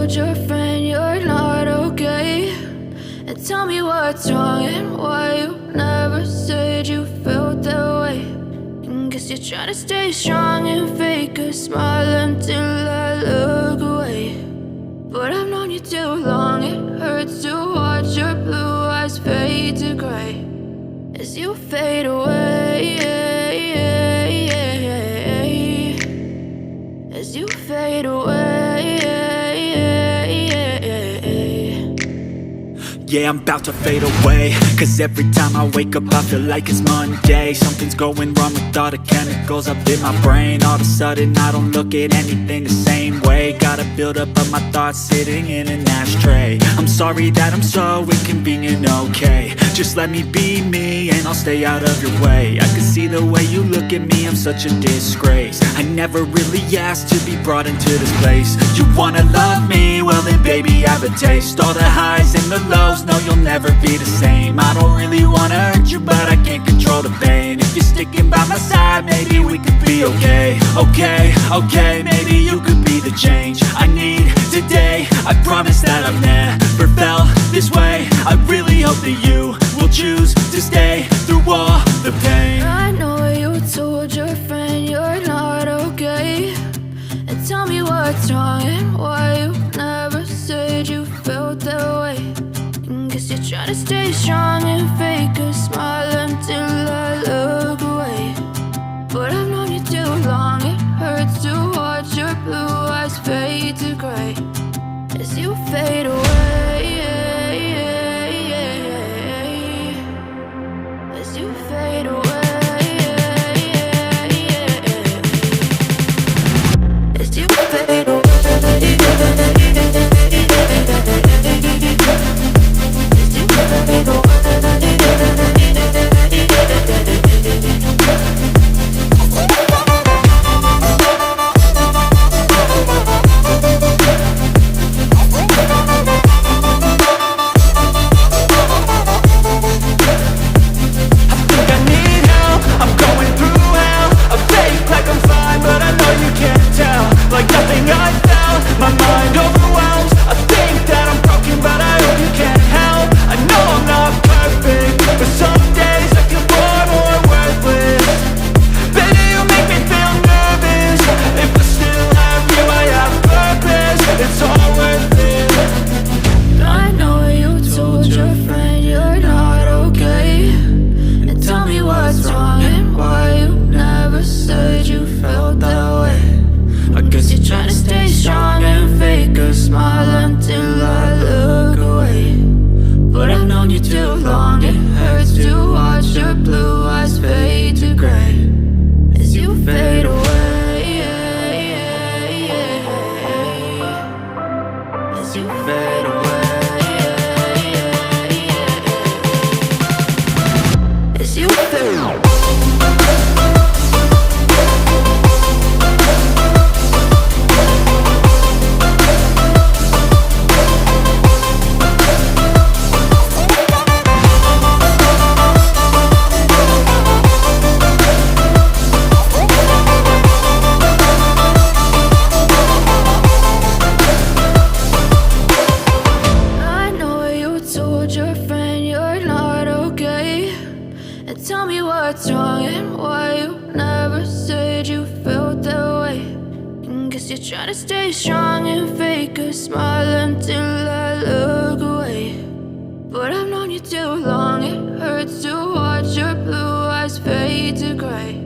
told your friend you're not okay? And tell me what's wrong and why you never said you felt that way. And guess you're trying to stay strong and fake a smile until I look away. But I've known you too long, it hurts to watch your blue eyes fade to gray as you fade away, as you fade away. Yeah, I'm about to fade away, cause every time I wake up I feel like it's Monday. Something's going wrong with all the chemicals up in my brain. All of a sudden I don't look at anything the same way. Got a buildup of my thoughts sitting in an ashtray. I'm sorry that I'm so inconvenient, okay? Just let me be me and I'll stay out of your way. I can see the way you look at me, I'm such a disgrace. I never really asked to be brought into this place. You wanna love me? Well then baby have a taste. All the highs and the lows, no, you'll never be the same. I don't really wanna hurt you, but I can't control the pain. If you're sticking by my side, maybe we could be okay. Okay, maybe you could be the change I need today. I promise that I've never felt this way. I really hope that you will choose to stay through all the pain. I know you told your friend you're not okay. And tell me what's wrong and why you never said you felt that way. Guess you're trying to stay strong and fake a smile until I look away. But I've known you too long, it hurts to watch your blue eyes fade to gray as you fade away, as you fade away, as you fade away. What's wrong and why you never said you felt that way. And guess you're trying to stay strong and fake a smile until I look away. But I've known you too long, it hurts to watch your blue eyes fade to gray.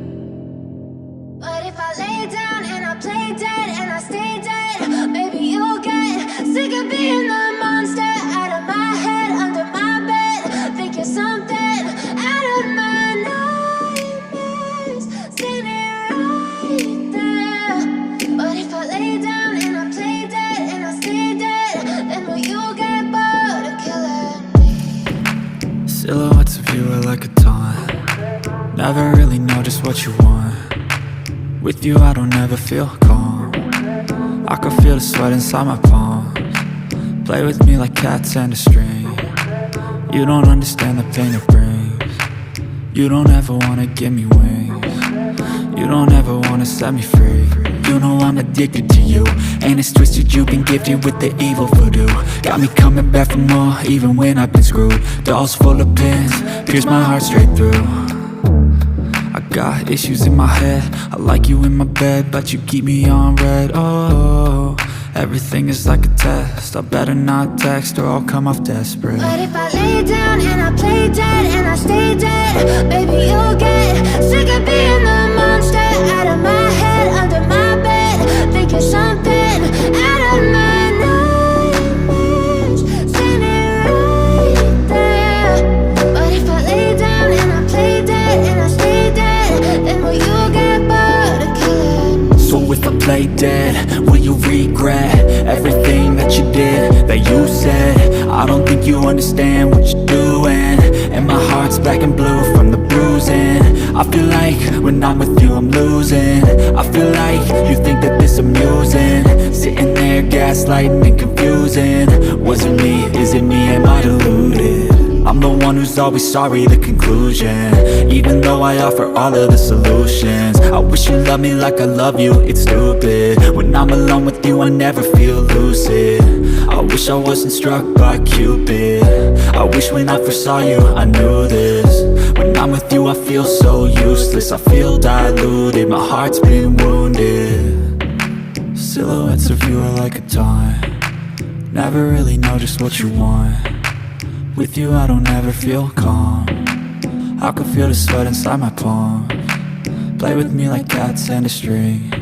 But if I lay down and I play dead and I stay dead, maybe you'll get sick of being the monster out of my head, under my bed. Think you're something out of my nightmares, standing right there. But if I lay down and I play dead and I stay dead, then will you get bored of killing me? Silhouettes of you are like a taunt. Never really know just what you want. With you I don't ever feel calm. I can feel the sweat inside my palms. Play with me like cats and a string. You don't understand the pain it brings. You don't ever wanna give me wings. You don't ever wanna set me free. You know I'm addicted to you, and it's twisted, you've been gifted with the evil voodoo. Got me coming back for more, even when I've been screwed. Dolls full of pins, pierce my heart straight through. I got issues in my head, I like you in my bed, but you keep me on red. Oh, everything is like a test, I better not text or I'll come off desperate. But if I lay down and I play dead and I stay dead, baby, you'll get sick of being the monster out of my head, under my bed, thinking something out of my nightmares, standing right there. But if I lay down and I play dead and I stay dead, then will you get bored of killing me? So if I play dead, will you regret everything that you did, that you said? I don't think you understand what you're doing, and my heart's black and blue from the bruising. I feel like when I'm with you I'm losing. I feel like you think that this amusing, sitting there gaslighting and confusing. Was it me? Is it me? Am I deluded? I'm the one who's always sorry, the conclusion, even though I offer all of the solutions. I wish you loved me like I love you, it's stupid. When I'm alone with you I never feel lucid. I wish I wasn't struck by Cupid. I wish when I first saw you I knew this. When I'm with you I feel so useless, I feel diluted, my heart's been wounded. Silhouettes of you are like a taunt, never really know just what you want. With you I don't ever feel calm, I can feel the sweat inside my palms. Play with me like cats and a string,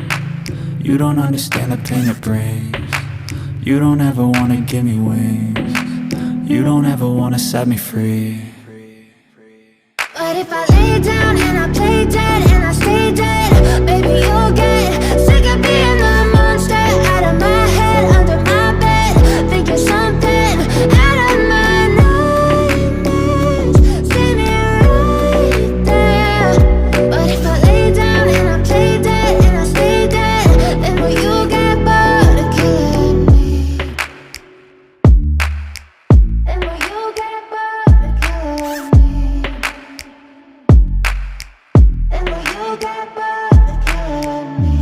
you don't understand the pain it brings. You don't ever wanna give me wings, you don't ever wanna set me free. But if I lay down and I play dead and I stay dead, baby, you'll get sick of being the monster out of my head, under my bed, thinking something out of my nightmares, standing right there. But if I lay down and I play dead and I stay dead, then will you get bored of killing me? Then will you get bored of killing me? And will you get bored of killing me?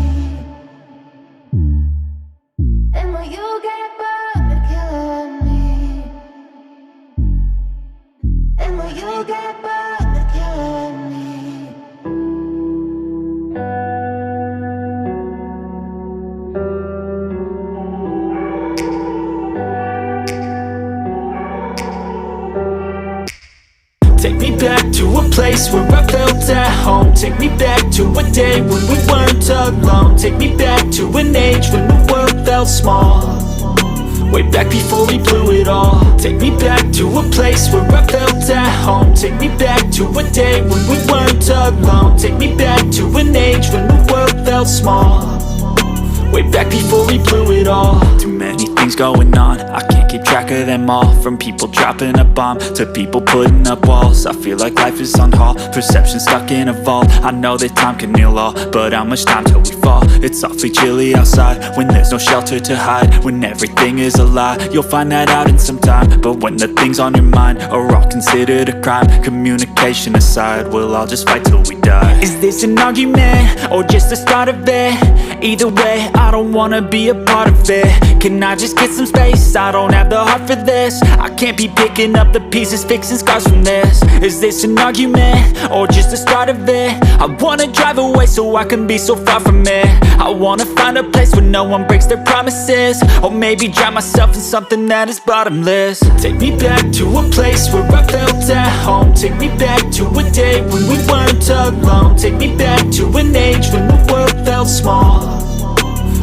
And will you get bored of killing me? And will you get bored of killing me? Take me back to a place where I felt at home. Take me back to a day when we weren't alone. Take me back to an age when the world felt small, way back before we blew it all. Take me back to a place where I felt at home. Take me back to a day when we weren't alone. Take me back to an age when the world felt small, way back before we blew it all. Too many things going on, I can't keep track of them all. From people dropping a bomb to people putting up walls, I feel like life is on hold, perception stuck in a vault. I know that time can heal all, but how much time till we fall? It's awfully chilly outside when there's no shelter to hide, when everything is a lie. You'll find that out in some time, but when the things on your mind are all considered a crime, communication aside, we'll all just fight till we die. Is this an argument or just the start of it? Either way, I don't wanna be a part of it. Can I just get some space? I don't have the heart for this. I can't be picking up the pieces, fixing scars from this. Is this an argument or just the start of it? I wanna drive away so I can be so far from it. I wanna find a place where no one breaks their promises, or maybe drown myself in something that is bottomless. Take me back to a place where I felt at home. Take me back to a day when we weren't alone. Take me back to an age when the world felt small,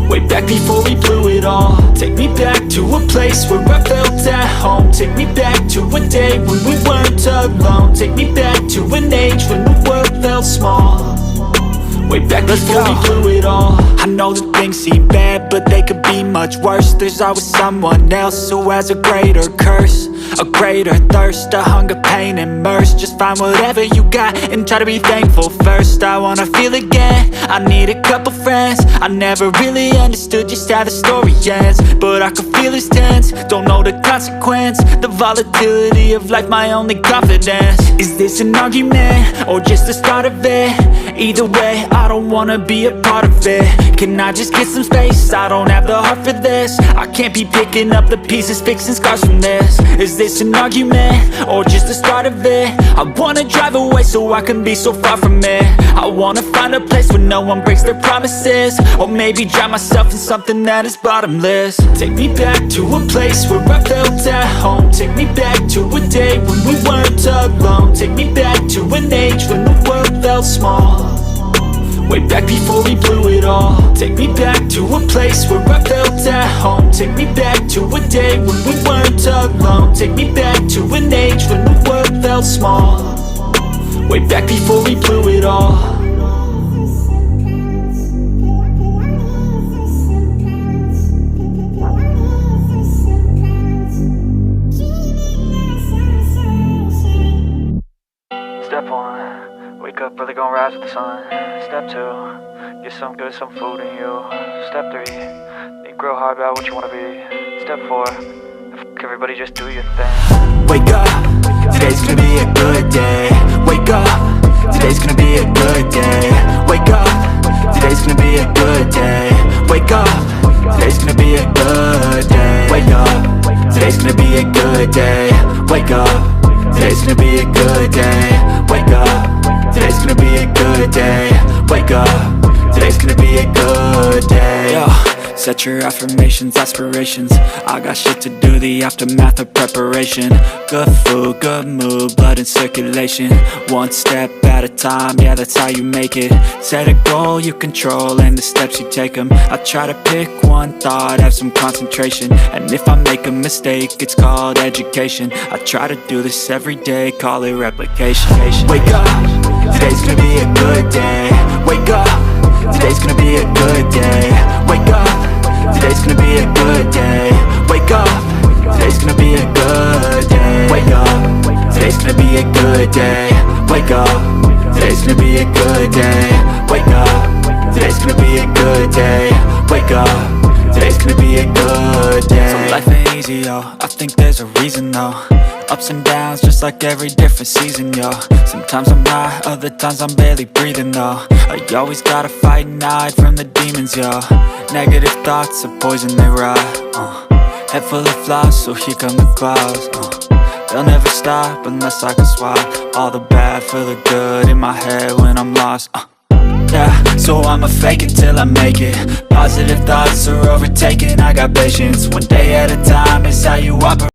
way back before we blew it all. Take me back to a place where I felt at home. Take me back to a day when we weren't alone. Take me back to an age when the world felt small, way back before we blew it all. I know that things seem bad, but they could be much worse. There's always someone else who has a greater curse, a greater thirst, a hunger, pain, and mercy. Just find whatever you got and try to be thankful first. I wanna feel again, I need a couple friends. I never really understood just how the story ends, but I can feel it's tense, don't know the consequence. The volatility of life, my only confidence. Is this an argument or just the start of it? Either way, I don't wanna be a part of it. Can I just get some space? I don't have the heart for this. I can't be picking up the pieces, fixing scars from this. Is this an argument, or just the start of it? I wanna drive away so I can be so far from it. I wanna find a place where no one breaks their promises, or maybe drown myself in something that is bottomless. Take me back to a place where I felt at home. Take me back to a day when we weren't alone. Take me back to an age when the world felt small, way back before we blew it all. Take me back to a place where I felt at home. Take me back to a day when we weren't alone. Take me back to an age when the world felt small, way back before we blew it all. Step 1, wake up early, gonna rise with the sun. Step 2, get some good, some food in you. Step 3, think real hard about what you wanna be. Step 4, everybody just do your thing. Wake up, today's gonna be a good day. Wake up, today's gonna be a good day. Wake up, today's gonna be a good day. Wake up, today's gonna be a good day. Wake up, today's gonna be a good day. Wake up, today's gonna be a good day. Wake up, today's gonna be a good day. Wake up, today's gonna be a good day. Yo, set your affirmations, aspirations. I got shit to do, the aftermath of preparation. Good food, good mood, blood in circulation. One step at a time, yeah, that's how you make it. Set a goal you control and the steps you take them. I try to pick one thought, have some concentration. And if I make a mistake, it's called education. I try to do this every day, call it replication. Wake up, today's gonna be a good day. Wake up, today's gonna be a good day. Wake up, today's gonna be a good day. Wake up, today's gonna be a good day. Wake up, today's gonna be a good day. Wake up, today's gonna be a good day. Wake up, today's gonna be a good day. Wake up, today's gonna be a good day. So life ain't easy, yo, I think there's a reason though. Ups and downs, just like every different season, yo. Sometimes I'm high, other times I'm barely breathing, though. I always gotta fight and hide from the demons, yo. Negative thoughts are poison, they rot. Head full of flies, so here come the clouds. They'll never stop unless I can swap all the bad for the good in my head when I'm lost. Yeah, so I'ma fake it till I make it. Positive thoughts are overtaken, I got patience. One day at a time is how you operate.